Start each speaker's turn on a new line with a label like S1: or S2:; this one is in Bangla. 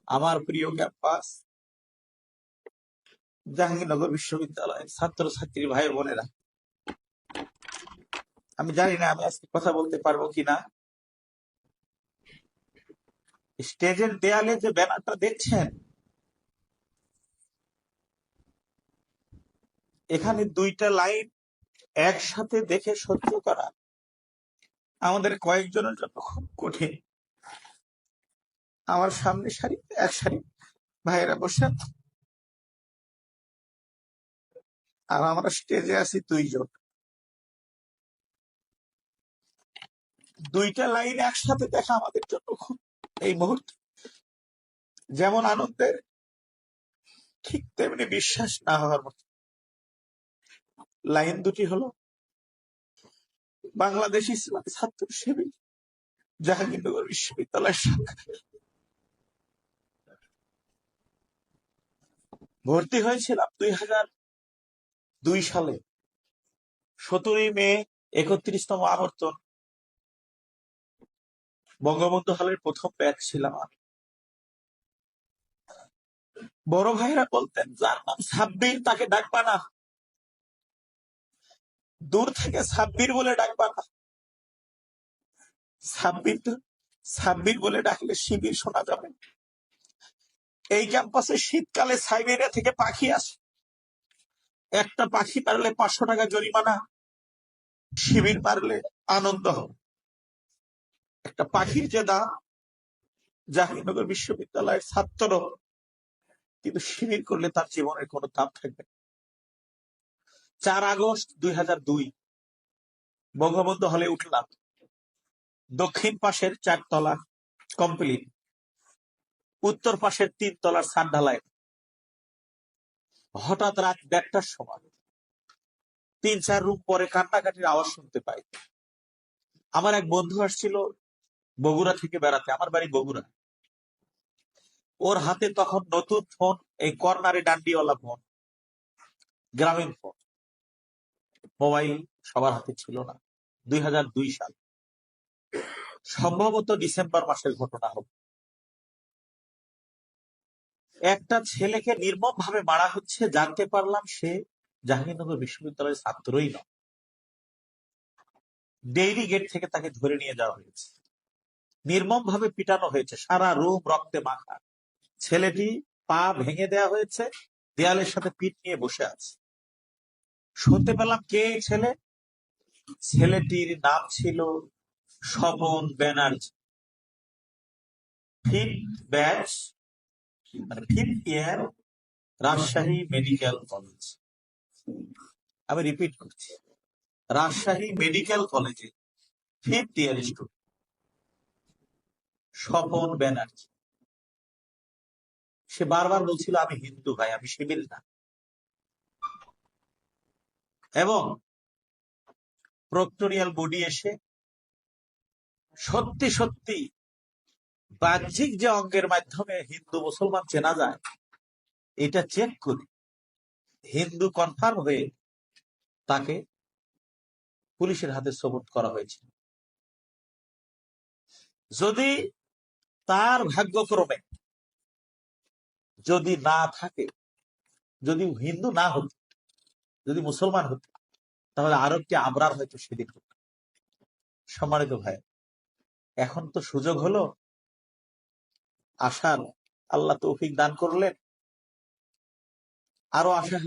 S1: আমার প্রিয় ক্যাম্পাস জাহাঙ্গীরনগর বিশ্ববিদ্যালয়ের ছাত্র ছাত্রী ভাই বোনেরা, আমি জানি না আমি আজকে কথা বলতে পারবো কিনা। স্টেজের দেয়ালে যে ব্যানারটা দেখছেন, এখানে দুইটা লাইন একসাথে দেখে সহ্য করা আমাদের কয়েকজনের জন্য খুব কঠিন। আমার সামনে সারি এক সারি ভাইয়েরা বসে, আর আমরা স্টেজে আছি দুইজন। দুইটা লাইন একসাথে দেখা আমাদের জন্য খুব, এই মুহূর্তে যেমন আনন্দের, ঠিক তেমনি বিশ্বাস না হওয়ার মতো। লাইন দুটি হলো বাংলাদেশ ইসলামী ছাত্র শিবির জাহাঙ্গীরনগর বিশ্ববিদ্যালয়ের শাখা। ভর্তি হয়েছিলাম 2002 সালে 17 মে 31তম আবর্তন। বঙ্গবন্ধু হলের প্রথম ব্যাচ ছিলাম আমি। বড় ভাইরা বলতেন, যার নাম সাব্বির তাকে ডাকবা না, দূর থেকে সাব্বির বলে ডাকবা না। সাব্বির বলে ডাকলে শিবির শোনা যাবে। এই ক্যাম্পাসে শীতকালে সাইবেরিয়া থেকে পাখি আসে, একটা পাখি মারলে 500 টাকা জরিমানা, শিবির মারলে আনন্দ হবে। একটা পাখির যে দাম, জাহাঙ্গীরনগর বিশ্ববিদ্যালয়ের ছাত্র কিন্তু শিবির করলে তার জীবনের কোনো দাম থাকবে। 4 আগস্ট 2002 বঙ্গবন্ধু হলে উঠলাম। দক্ষিণ পাশের 4 তলা কমপ্লিট, উত্তর পাশের 3 তলার ছাদ ঢালাই। হঠাৎ রাত 1টার সময় 3-4 রুম পরে কান্নাকাটির আওয়াজ শুনতে পাই। আমার এক বন্ধু আসছিল বগুড়া থেকে বেড়াতে, আমার বাড়ি বগুড়া। ওর হাতে তখন নতুন ফোন, এই কর্নারে ডান্ডিওয়ালা ফোন, গ্রামীণ ফোন। মোবাইল সবার হাতে ছিল না। 2002 সাল, সম্ভবত ডিসেম্বর মাসের ঘটনা হবে। একটা ছেলেকে নির্মম ভাবে মারা হচ্ছে, জানতে পারলাম সে জাহাঙ্গীরনগর বিশ্ববিদ্যালয়ের ছাত্রই নয়। ডেইরি গেট থেকে তাকে ধরে নিয়ে যাওয়া হয়েছে, নির্মম ভাবে পিটানো হয়েছে, সারা রুম রক্তে মাখা। ছেলেটি পা ভেঙে দেওয়া হয়েছে, দেয়ালের সাথে পিঠ নিয়ে বসে আছে। শুনতে পেলাম কে এই ছেলে। ছেলেটির নাম ছিল স্বপন ব্যানার্জি। ফিফথ ব্যাচ, মানে 5th year, Rajshahi medical college. আমি রিপিট করছি, রাজশাহী মেডিকেল কলেজে 5th year student Swapan Banerjee. সে বারবার বলছিল আমি হিন্দু ভাই, আমি শিবির না। এবং প্রক্টোরিয়াল বডি এসে সত্যি সত্যি বাহ্যিক যে অঙ্গের মাধ্যমে হিন্দু মুসলমান চেনা যায়, এটা চেক করে হিন্দু কনফার্ম হয়ে তাকে পুলিশের হাতে সোপর্দ করা হয়েছে। যদি তার ভাগ্যক্রমে যদি না থাকে, যদি হিন্দু না হতো, যদি মুসলমান হতো, তাহলে আরো একটি আবরার হয়তো সেদিন হতো। সম্মানিত ভাই, এখন তো সুযোগ হলো আসার, আল্লাহ তৌফিক দান করলেন, আরো আশা